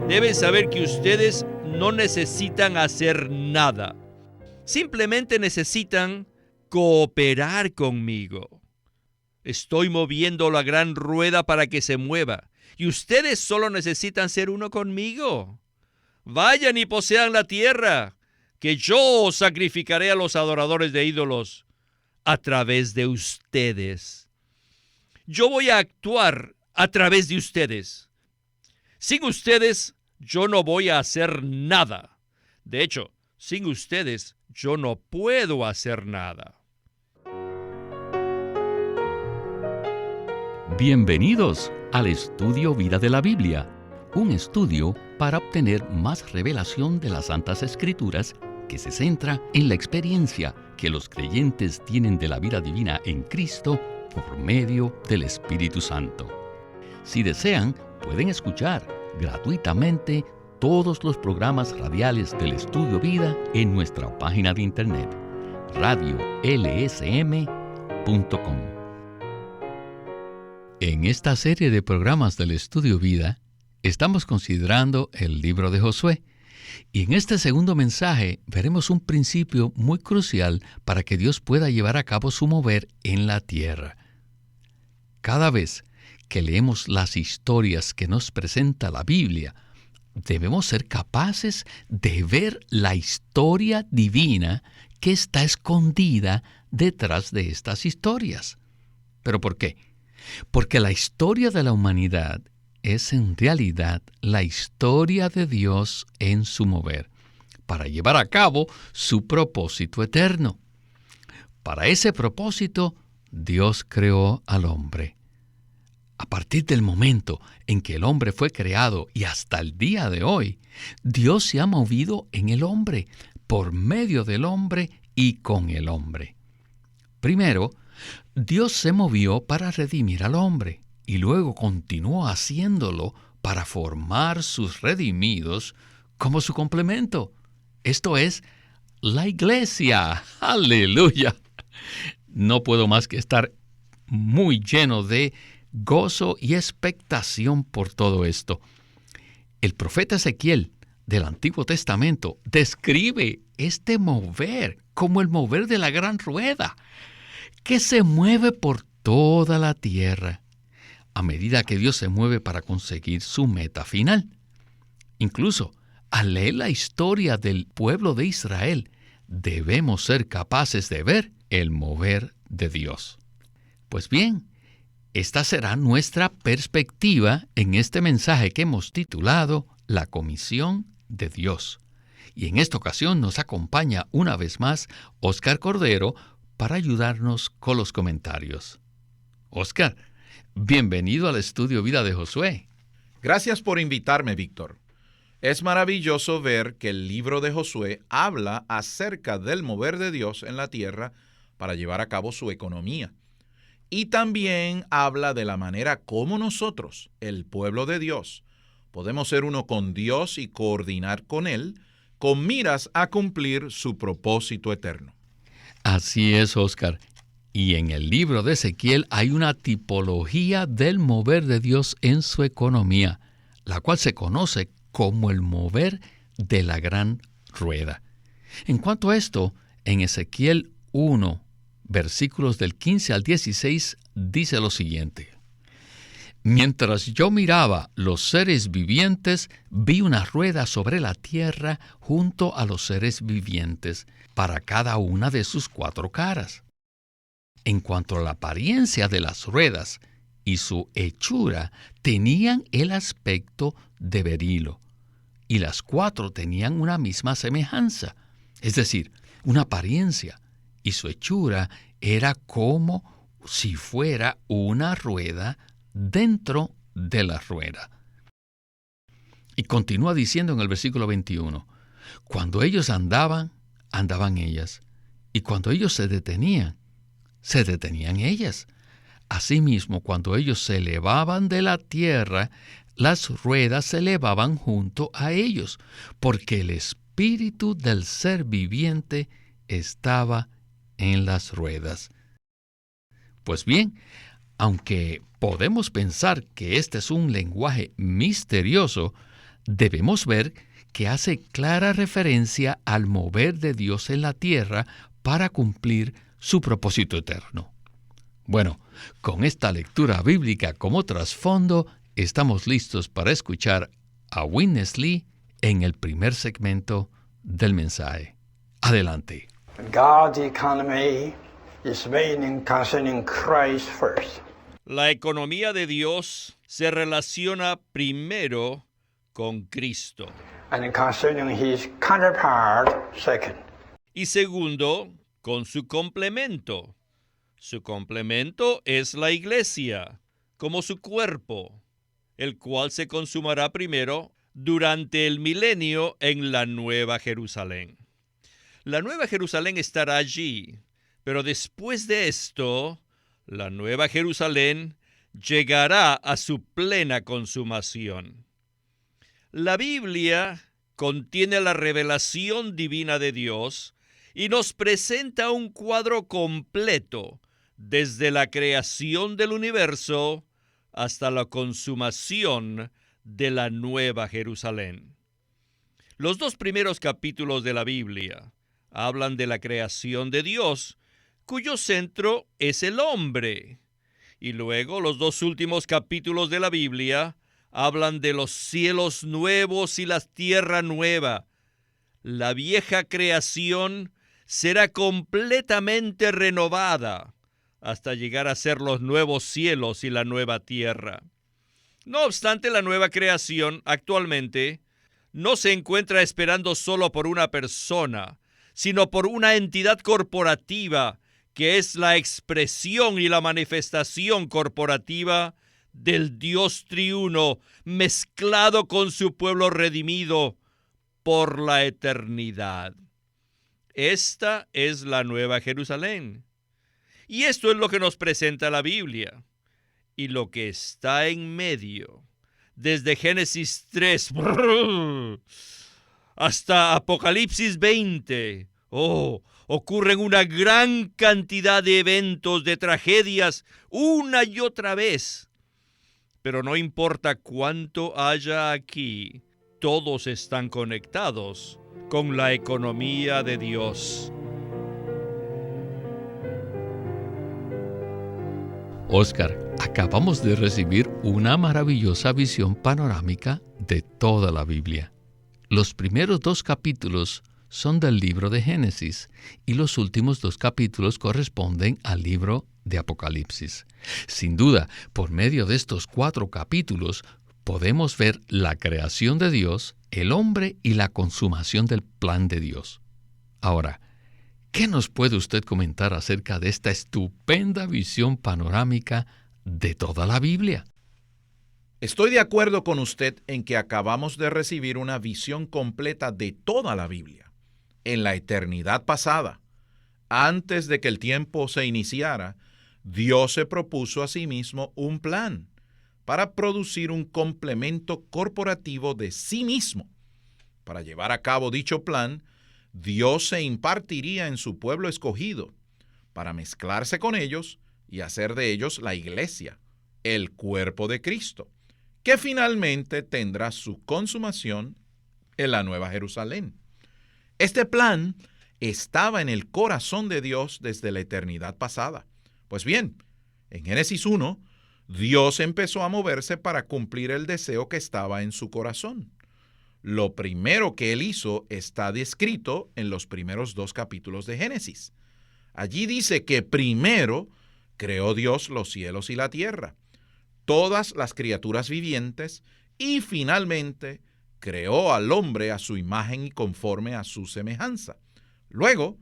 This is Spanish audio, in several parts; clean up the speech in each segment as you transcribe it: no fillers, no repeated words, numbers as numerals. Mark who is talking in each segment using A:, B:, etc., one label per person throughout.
A: Deben saber que ustedes no necesitan hacer nada. Simplemente necesitan cooperar conmigo. Estoy moviendo la gran rueda para que se mueva, y ustedes solo necesitan ser uno conmigo. Vayan y posean la tierra, que yo sacrificaré a los adoradores de ídolos a través de ustedes. Yo voy a actuar a través de ustedes. Sin ustedes, yo no voy a hacer nada. De hecho, sin ustedes, yo no puedo hacer nada.
B: Bienvenidos al Estudio Vida de la Biblia, un estudio para obtener más revelación de las Santas Escrituras que se centra en la experiencia que los creyentes tienen de la vida divina en Cristo por medio del Espíritu Santo. Si desean, pueden escuchar gratuitamente todos los programas radiales del Estudio Vida en nuestra página de internet, radiolsm.com. En esta serie de programas del Estudio Vida, estamos considerando el libro de Josué, y en este segundo mensaje veremos un principio muy crucial para que Dios pueda llevar a cabo su mover en la tierra. Cada vez que leemos las historias que nos presenta la Biblia, debemos ser capaces de ver la historia divina que está escondida detrás de estas historias. ¿Pero por qué? Porque la historia de la humanidad es en realidad la historia de Dios en su mover, para llevar a cabo su propósito eterno. Para ese propósito, Dios creó al hombre. A partir del momento en que el hombre fue creado y hasta el día de hoy, Dios se ha movido en el hombre, por medio del hombre y con el hombre. Primero, Dios se movió para redimir al hombre y luego continuó haciéndolo para formar sus redimidos como su complemento. Esto es la iglesia. ¡Aleluya! No puedo más que estar muy lleno de gozo y expectación por todo esto. El profeta Ezequiel del Antiguo Testamento describe este mover como el mover de la gran rueda, que se mueve por toda la tierra, a medida que Dios se mueve para conseguir su meta final. Incluso, al leer la historia del pueblo de Israel, debemos ser capaces de ver el mover de Dios. Pues bien, esta será nuestra perspectiva en este mensaje que hemos titulado La Comisión de Dios. Y en esta ocasión nos acompaña una vez más Oscar Cordero, para ayudarnos con los comentarios. Oscar, bienvenido al Estudio Vida de Josué.
C: Gracias por invitarme, Víctor. Es maravilloso ver que el libro de Josué habla acerca del mover de Dios en la tierra para llevar a cabo su economía. Y también habla de la manera como nosotros, el pueblo de Dios, podemos ser uno con Dios y coordinar con Él, con miras a cumplir su propósito eterno.
B: Así es, Oscar. Y en el libro de Ezequiel hay una tipología del mover de Dios en su economía, la cual se conoce como el mover de la gran rueda. En cuanto a esto, en Ezequiel 1, versículos del 15 al 16, dice lo siguiente: Mientras yo miraba los seres vivientes, vi una rueda sobre la tierra junto a los seres vivientes, para cada una de sus 4 caras. En cuanto a la apariencia de las ruedas y su hechura, tenían el aspecto de berilo, y las 4 tenían una misma semejanza, es decir, una apariencia, y su hechura era como si fuera una rueda dentro de la rueda. Y continúa diciendo en el versículo 21, cuando ellos andaban ellas, y cuando ellos se detenían ellas. Asimismo, cuando ellos se elevaban de la tierra, las ruedas se elevaban junto a ellos, porque el espíritu del ser viviente estaba en las ruedas. Pues bien, aunque podemos pensar que este es un lenguaje misterioso, debemos ver que hace clara referencia al mover de Dios en la tierra para cumplir su propósito eterno. Bueno, con esta lectura bíblica como trasfondo, estamos listos para escuchar a Witness Lee en el primer segmento del mensaje. Adelante.
D: God's economy is made concerning Christ first.
A: La economía de Dios se relaciona primero con Cristo.
D: And concerning his counterpart second.
A: Y segundo, con su complemento. Su complemento es la iglesia, como su cuerpo, el cual se consumará primero durante el milenio en la Nueva Jerusalén. La Nueva Jerusalén estará allí, pero después de esto, la Nueva Jerusalén llegará a su plena consumación. La Biblia contiene la revelación divina de Dios y nos presenta un cuadro completo desde la creación del universo hasta la consumación de la Nueva Jerusalén. Los 2 primeros capítulos de la Biblia hablan de la creación de Dios, cuyo centro es el hombre. Y luego los 2 últimos capítulos de la Biblia hablan de los cielos nuevos y la tierra nueva. La vieja creación será completamente renovada hasta llegar a ser los nuevos cielos y la nueva tierra. No obstante, la nueva creación actualmente no se encuentra esperando solo por una persona, sino por una entidad corporativa que es la expresión y la manifestación corporativa del Dios triuno mezclado con su pueblo redimido por la eternidad. Esta es la Nueva Jerusalén. Y esto es lo que nos presenta la Biblia. Y lo que está en medio, desde Génesis 3 hasta Apocalipsis 20, ocurren una gran cantidad de eventos, de tragedias, una y otra vez. Pero no importa cuánto haya aquí, todos están conectados con la economía de Dios.
B: Oscar, acabamos de recibir una maravillosa visión panorámica de toda la Biblia. Los primeros 2 capítulos son del libro de Génesis y los últimos 2 capítulos corresponden al libro de Apocalipsis. Sin duda, por medio de estos 4 capítulos podemos ver la creación de Dios, el hombre y la consumación del plan de Dios. Ahora, ¿qué nos puede usted comentar acerca de esta estupenda visión panorámica de toda la Biblia?
C: Estoy de acuerdo con usted en que acabamos de recibir una visión completa de toda la Biblia. En la eternidad pasada, antes de que el tiempo se iniciara, Dios se propuso a sí mismo un plan para producir un complemento corporativo de sí mismo. Para llevar a cabo dicho plan, Dios se impartiría en su pueblo escogido para mezclarse con ellos y hacer de ellos la iglesia, el cuerpo de Cristo, que finalmente tendrá su consumación en la Nueva Jerusalén. Este plan estaba en el corazón de Dios desde la eternidad pasada. Pues bien, en Génesis 1, Dios empezó a moverse para cumplir el deseo que estaba en su corazón. Lo primero que él hizo está descrito en los primeros 2 capítulos de Génesis. Allí dice que primero creó Dios los cielos y la tierra, todas las criaturas vivientes, y finalmente creó al hombre a su imagen y conforme a su semejanza. Luego,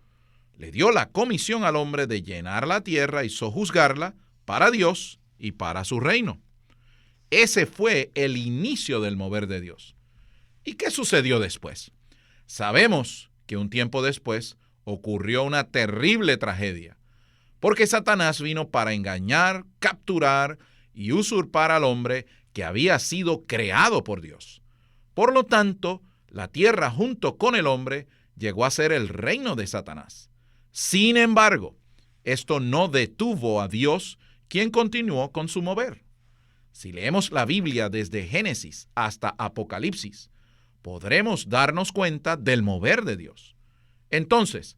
C: le dio la comisión al hombre de llenar la tierra y sojuzgarla para Dios y para su reino. Ese fue el inicio del mover de Dios. ¿Y qué sucedió después? Sabemos que un tiempo después ocurrió una terrible tragedia, porque Satanás vino para engañar, capturar y usurpar al hombre que había sido creado por Dios. Por lo tanto, la tierra junto con el hombre llegó a ser el reino de Satanás. Sin embargo, esto no detuvo a Dios, quien continuó con su mover. Si leemos la Biblia desde Génesis hasta Apocalipsis, podremos darnos cuenta del mover de Dios. Entonces,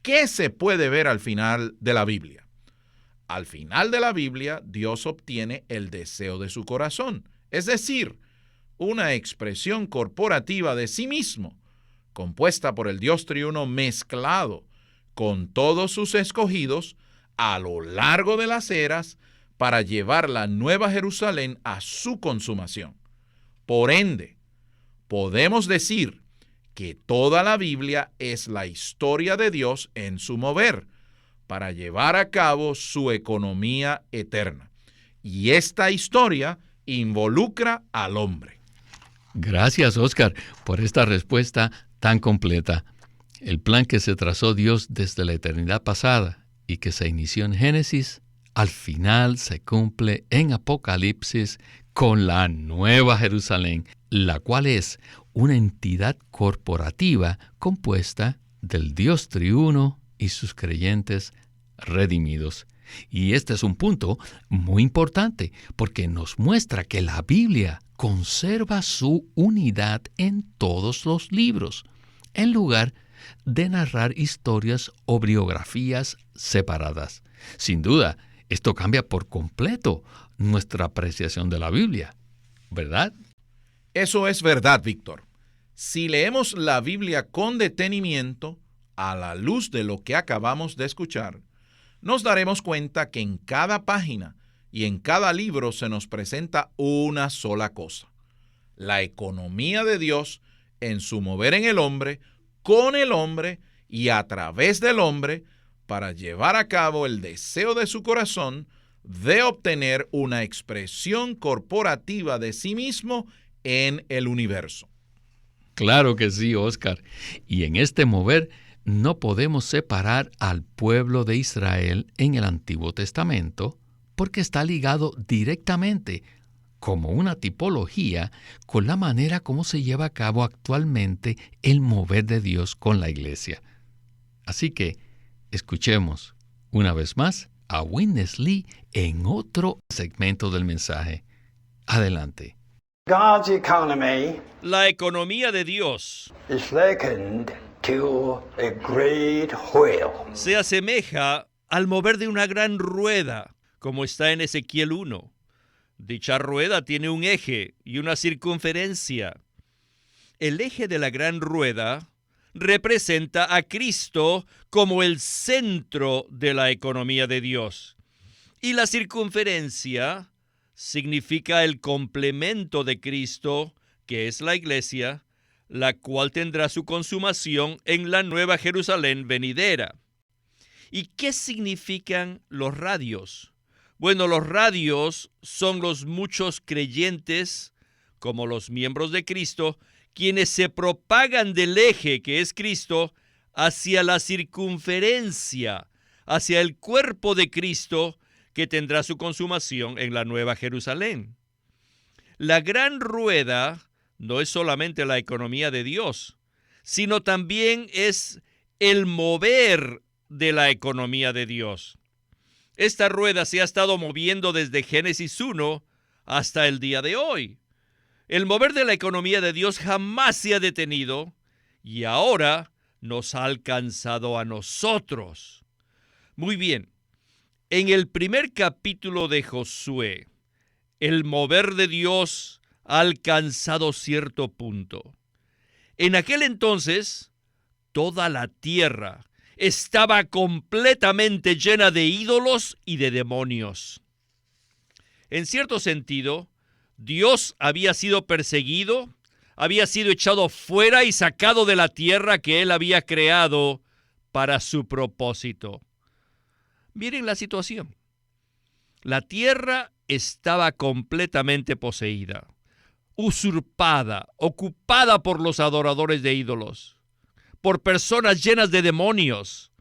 C: ¿qué se puede ver al final de la Biblia? Al final de la Biblia, Dios obtiene el deseo de su corazón, es decir, una expresión corporativa de sí mismo, compuesta por el Dios triuno mezclado con todos sus escogidos a lo largo de las eras para llevar la Nueva Jerusalén a su consumación. Por ende, podemos decir que toda la Biblia es la historia de Dios en su mover para llevar a cabo su economía eterna. Y esta historia involucra al hombre.
B: Gracias, Oscar, por esta respuesta tan completa. El plan que se trazó Dios desde la eternidad pasada y que se inició en Génesis, al final se cumple en Apocalipsis con la Nueva Jerusalén, la cual es una entidad corporativa compuesta del Dios triuno y sus creyentes redimidos. Y este es un punto muy importante porque nos muestra que la Biblia conserva su unidad en todos los libros, en lugar de narrar historias o biografías separadas. Sin duda, esto cambia por completo nuestra apreciación de la Biblia, ¿verdad?
C: Eso es verdad, Víctor. Si leemos la Biblia con detenimiento, a la luz de lo que acabamos de escuchar, nos daremos cuenta que en cada página y en cada libro se nos presenta una sola cosa: la economía de Dios en su mover en el hombre, con el hombre y a través del hombre, para llevar a cabo el deseo de su corazón de obtener una expresión corporativa de sí mismo en el universo.
B: Claro que sí, Oscar. Y en este mover no podemos separar al pueblo de Israel en el Antiguo Testamento porque está ligado directamente, como una tipología, con la manera como se lleva a cabo actualmente el mover de Dios con la iglesia. Así que escuchemos una vez más a Witness Lee en otro segmento del mensaje. Adelante.
D: God's economy
A: La economía de Dios
D: is likened to a great wheel.
A: se asemeja al mover de una gran rueda, como está en Ezequiel 1. Dicha rueda tiene un eje y una circunferencia. El eje de la gran rueda representa a Cristo como el centro de la economía de Dios. Y la circunferencia significa el complemento de Cristo, que es la iglesia, la cual tendrá su consumación en la Nueva Jerusalén venidera. ¿Y qué significan los radios? Bueno, los radios son los muchos creyentes, como los miembros de Cristo, quienes se propagan del eje que es Cristo hacia la circunferencia, hacia el cuerpo de Cristo que tendrá su consumación en la Nueva Jerusalén. La gran rueda no es solamente la economía de Dios, sino también es el mover de la economía de Dios. Esta rueda se ha estado moviendo desde Génesis 1 hasta el día de hoy. El mover de la economía de Dios jamás se ha detenido y ahora nos ha alcanzado a nosotros. Muy bien, en el primer capítulo de Josué, el mover de Dios ha alcanzado cierto punto. En aquel entonces, toda la tierra estaba completamente llena de ídolos y de demonios. En cierto sentido, Dios había sido perseguido, había sido echado fuera y sacado de la tierra que Él había creado para su propósito. Miren la situación. La tierra estaba completamente poseída, usurpada, ocupada por los adoradores de ídolos, por personas llenas de demonios.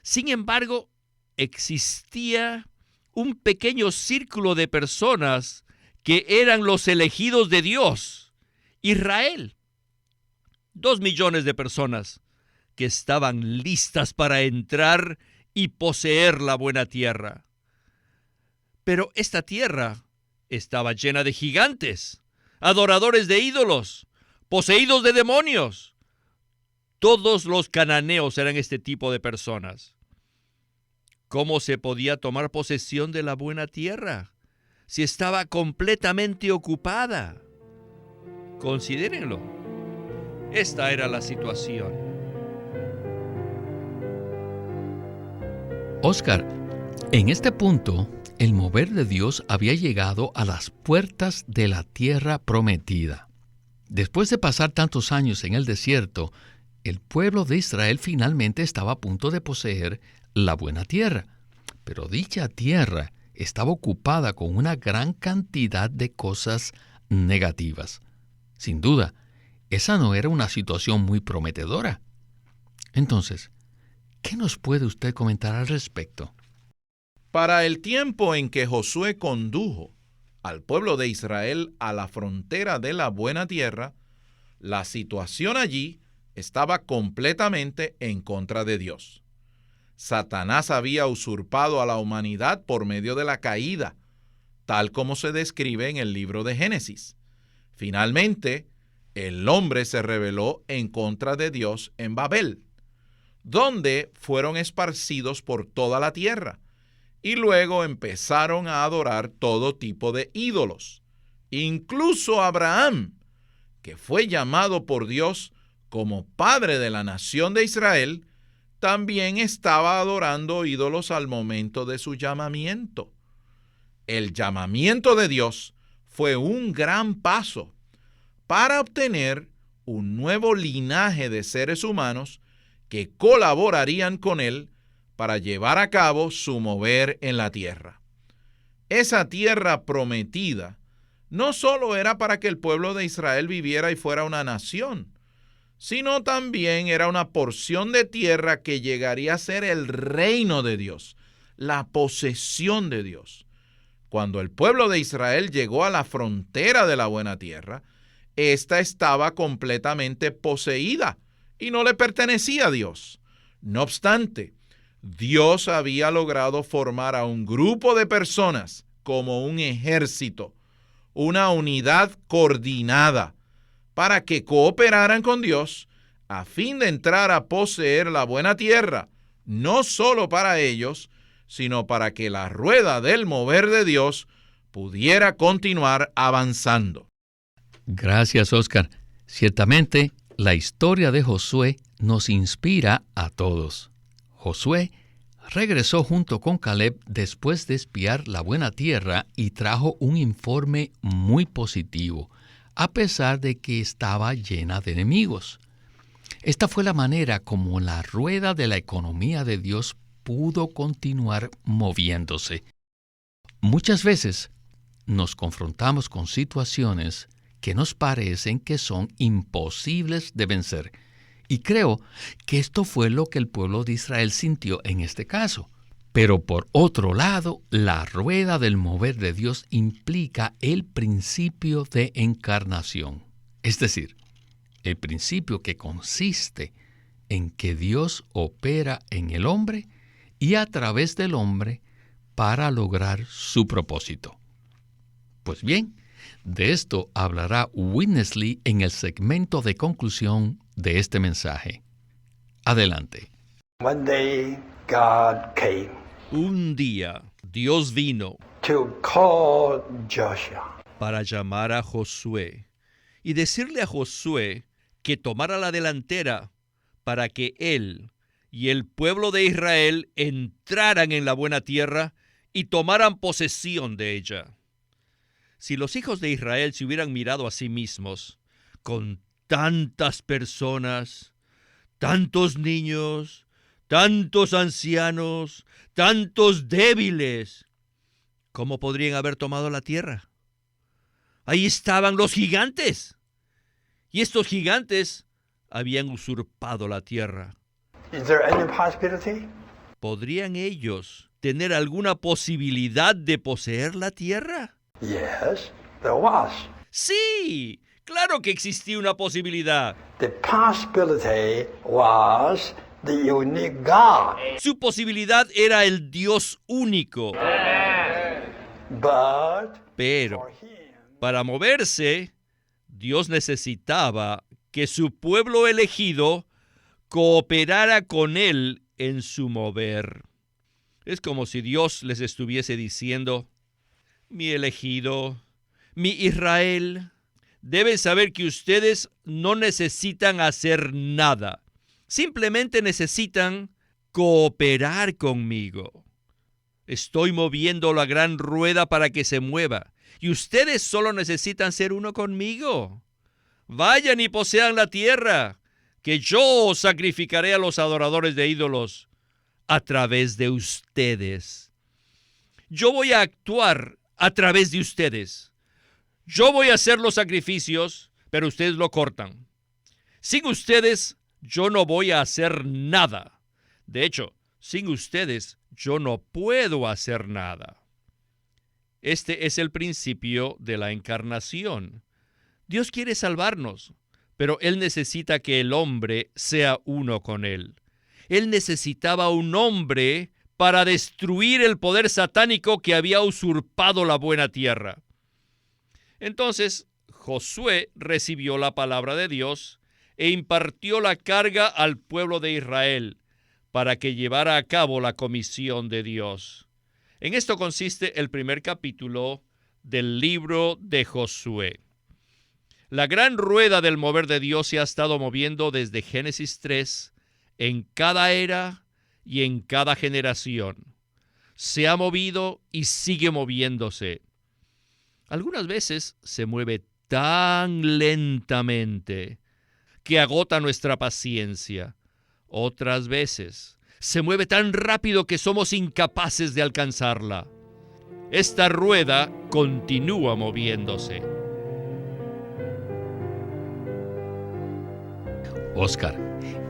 A: Sin embargo, existía un pequeño círculo de personas que eran los elegidos de Dios, Israel. 2 millones de personas que estaban listas para entrar y poseer la buena tierra. Pero esta tierra estaba llena de gigantes, adoradores de ídolos, poseídos de demonios. Todos los cananeos eran este tipo de personas. ¿Cómo se podía tomar posesión de la buena tierra si estaba completamente ocupada? Considérenlo. Esta era la situación.
B: Oscar, en este punto, el mover de Dios había llegado a las puertas de la tierra prometida. Después de pasar tantos años en el desierto, el pueblo de Israel finalmente estaba a punto de poseer la buena tierra. Pero dicha tierra estaba ocupada con una gran cantidad de cosas negativas. Sin duda, esa no era una situación muy prometedora. Entonces, ¿qué nos puede usted comentar al respecto?
C: Para el tiempo en que Josué condujo al pueblo de Israel a la frontera de la buena tierra, la situación allí estaba completamente en contra de Dios. Satanás había usurpado a la humanidad por medio de la caída, tal como se describe en el libro de Génesis. Finalmente, el hombre se rebeló en contra de Dios en Babel, donde fueron esparcidos por toda la tierra, y luego empezaron a adorar todo tipo de ídolos. Incluso Abraham, que fue llamado por Dios como padre de la nación de Israel, también estaba adorando ídolos al momento de su llamamiento. El llamamiento de Dios fue un gran paso para obtener un nuevo linaje de seres humanos que colaborarían con Él para llevar a cabo su mover en la tierra. Esa tierra prometida no solo era para que el pueblo de Israel viviera y fuera una nación, sino también era una porción de tierra que llegaría a ser el reino de Dios, la posesión de Dios. Cuando el pueblo de Israel llegó a la frontera de la buena tierra, esta estaba completamente poseída y no le pertenecía a Dios. No obstante, Dios había logrado formar a un grupo de personas como un ejército, una unidad coordinada, para que cooperaran con Dios a fin de entrar a poseer la buena tierra, no solo para ellos, sino para que la rueda del mover de Dios pudiera continuar avanzando.
B: Gracias, Oscar. Ciertamente, la historia de Josué nos inspira a todos. Josué regresó junto con Caleb después de espiar la buena tierra y trajo un informe muy positivo, a pesar de que estaba llena de enemigos. Esta fue la manera como la rueda de la economía de Dios pudo continuar moviéndose. Muchas veces nos confrontamos con situaciones que nos parecen que son imposibles de vencer. Y creo que esto fue lo que el pueblo de Israel sintió en este caso. Pero por otro lado, la rueda del mover de Dios implica el principio de encarnación. Es decir, el principio que consiste en que Dios opera en el hombre y a través del hombre para lograr su propósito. Pues bien, de esto hablará Witness Lee en el segmento de conclusión de este mensaje. Adelante.
D: One day, God came
A: Un día, Dios vino
D: to call Joshua.
A: para llamar a Josué y decirle a Josué que tomara la delantera para que él y el pueblo de Israel entraran en la buena tierra y tomaran posesión de ella. Si los hijos de Israel se hubieran mirado a sí mismos, con tantas personas, tantos niños, tantos ancianos, tantos débiles, ¿cómo podrían haber tomado la tierra? Ahí estaban los gigantes, y estos gigantes habían usurpado la tierra.
D: Is there any possibility?
A: ¿Podrían ellos tener alguna posibilidad de poseer la tierra?
D: Yes, there was.
A: Sí, claro que existía una posibilidad.
D: The possibility was the unique God.
A: Su posibilidad era el Dios único.
D: But
A: Pero
D: for him,
A: para moverse, Dios necesitaba que su pueblo elegido cooperara con Él en su mover. Es como si Dios les estuviese diciendo: mi elegido, mi Israel, deben saber que ustedes no necesitan hacer nada. Simplemente necesitan cooperar conmigo. Estoy moviendo la gran rueda para que se mueva, y ustedes solo necesitan ser uno conmigo. Vayan y posean la tierra, que yo sacrificaré a los adoradores de ídolos a través de ustedes. Yo voy a actuar a través de ustedes. Yo voy a hacer los sacrificios, pero ustedes lo cortan. Sin ustedes, yo no voy a hacer nada. De hecho, sin ustedes, yo no puedo hacer nada. Este es el principio de la encarnación. Dios quiere salvarnos, pero Él necesita que el hombre sea uno con Él. Él necesitaba un hombre para destruir el poder satánico que había usurpado la buena tierra. Entonces, Josué recibió la palabra de Dios e impartió la carga al pueblo de Israel para que llevara a cabo la comisión de Dios. En esto consiste el primer capítulo del libro de Josué. La gran rueda del mover de Dios se ha estado moviendo desde Génesis 3 en cada era y en cada generación. Se ha movido y sigue moviéndose. Algunas veces se mueve tan lentamente que agota nuestra paciencia. Otras veces se mueve tan rápido que somos incapaces de alcanzarla. Esta rueda continúa moviéndose.
B: Oscar,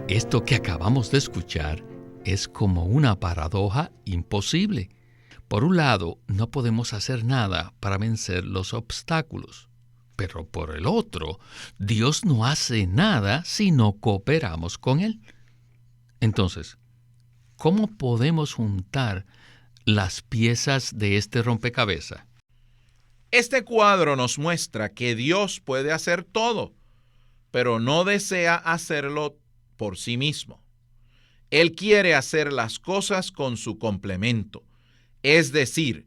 B: esto que acabamos de escuchar es como una paradoja imposible. Por un lado, no podemos hacer nada para vencer los obstáculos, pero por el otro, Dios no hace nada si no cooperamos con Él. Entonces, ¿cómo podemos juntar las piezas de este rompecabezas?
C: Este cuadro nos muestra que Dios puede hacer todo, pero no desea hacerlo por sí mismo. Él quiere hacer las cosas con su complemento, es decir,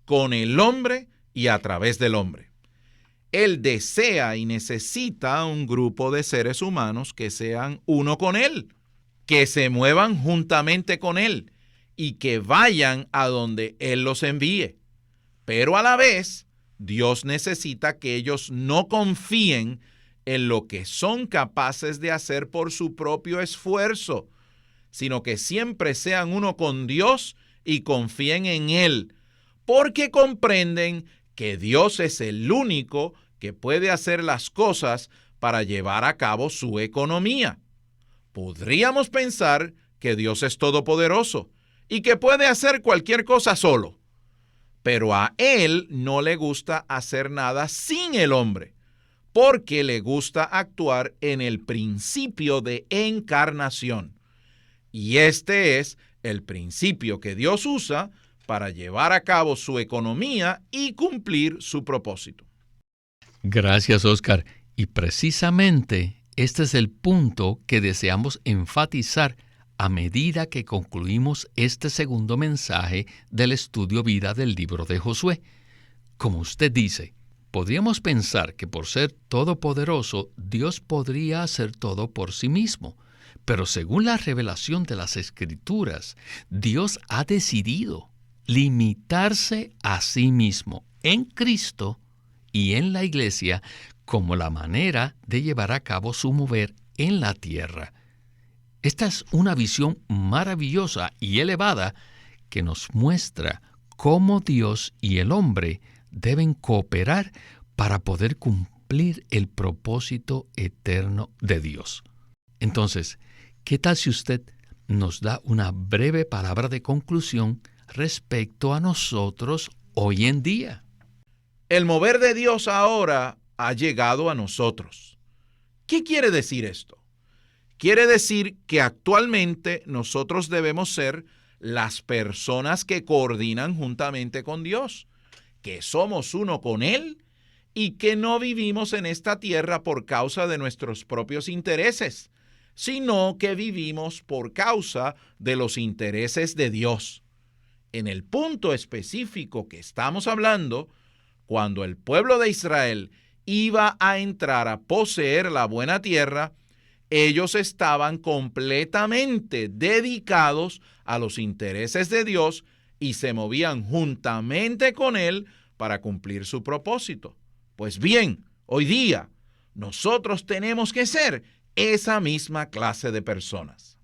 C: con el hombre y a través del hombre. Él desea y necesita un grupo de seres humanos que sean uno con Él, que se muevan juntamente con Él y que vayan a donde Él los envíe. Pero a la vez, Dios necesita que ellos no confíen en lo que son capaces de hacer por su propio esfuerzo, sino que siempre sean uno con Dios y confíen en Él, porque comprenden que Dios es el único que puede hacer las cosas para llevar a cabo su economía. Podríamos pensar que Dios es todopoderoso y que puede hacer cualquier cosa solo, pero a Él no le gusta hacer nada sin el hombre, porque le gusta actuar en el principio de encarnación. Y este es el principio que Dios usa para llevar a cabo su economía y cumplir su propósito.
B: Gracias, Oscar. Y precisamente este es el punto que deseamos enfatizar a medida que concluimos este segundo mensaje del estudio vida del libro de Josué. Como usted dice, podríamos pensar que por ser todopoderoso, Dios podría hacer todo por sí mismo. Pero según la revelación de las Escrituras, Dios ha decidido limitarse a sí mismo en Cristo y en la Iglesia como la manera de llevar a cabo su mover en la tierra. Esta es una visión maravillosa y elevada que nos muestra cómo Dios y el hombre deben cooperar para poder cumplir el propósito eterno de Dios. Entonces, ¿qué tal si usted nos da una breve palabra de conclusión respecto a nosotros hoy en día?
C: El mover de Dios ahora ha llegado a nosotros. ¿Qué quiere decir esto? Quiere decir que actualmente nosotros debemos ser las personas que coordinan juntamente con Dios, que somos uno con Él y que no vivimos en esta tierra por causa de nuestros propios intereses, sino que vivimos por causa de los intereses de Dios. En el punto específico que estamos hablando, cuando el pueblo de Israel iba a entrar a poseer la buena tierra, ellos estaban completamente dedicados a los intereses de Dios y se movían juntamente con Él para cumplir su propósito. Pues bien, hoy día nosotros tenemos que ser esa misma clase de personas.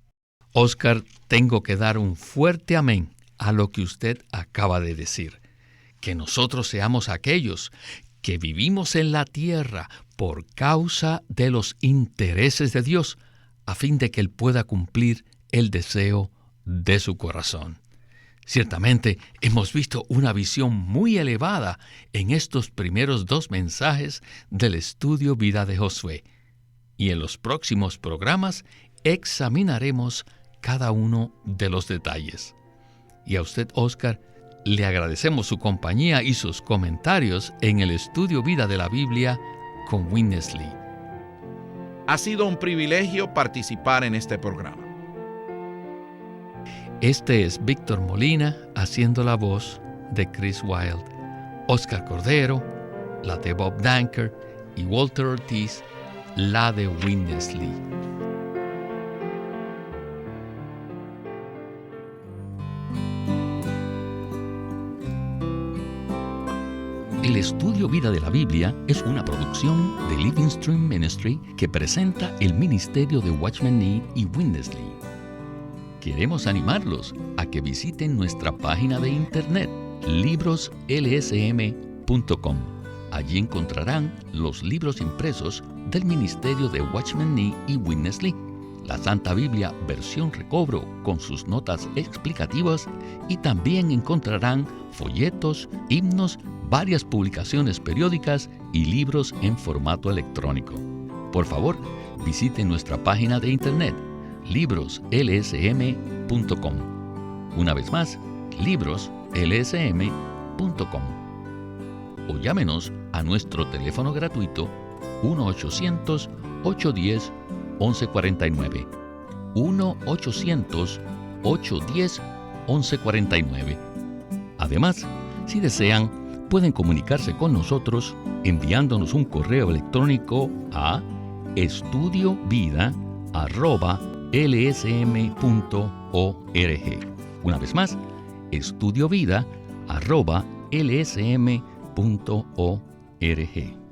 B: Oscar, tengo que dar un fuerte amén a lo que usted acaba de decir. Que nosotros seamos aquellos que vivimos en la tierra por causa de los intereses de Dios, a fin de que Él pueda cumplir el deseo de su corazón. Ciertamente hemos visto una visión muy elevada en estos primeros 2 mensajes del estudio Vida de Josué. Y en los próximos programas examinaremos cada uno de los detalles. Y a usted, Oscar, le agradecemos su compañía y sus comentarios en el estudio Vida de la Biblia con Witness Lee.
C: Ha sido un privilegio participar en este programa.
B: Este es Víctor Molina haciendo la voz de Chris Wilde, Oscar Cordero, la de Bob Danker, y Walter Ortiz, la de Witness Lee. El estudio Vida de la Biblia es una producción de Living Stream Ministry que presenta el ministerio de Watchman Nee y Witness Lee. Queremos animarlos a que visiten nuestra página de internet libroslsm.com. Allí encontrarán los libros impresos del ministerio de Watchman Nee y Witness Lee, la Santa Biblia versión recobro con sus notas explicativas, y también encontrarán folletos, himnos, varias publicaciones periódicas y libros en formato electrónico. Por favor, visiten nuestra página de internet libroslsm.com. Una vez más, libroslsm.com. O llámenos a nuestro teléfono gratuito 1-800-810-1149. 1-800-810-1149. Además, si desean, pueden comunicarse con nosotros enviándonos un correo electrónico a estudiovida@lsm.org. Una vez más, estudiovida@lsm.org.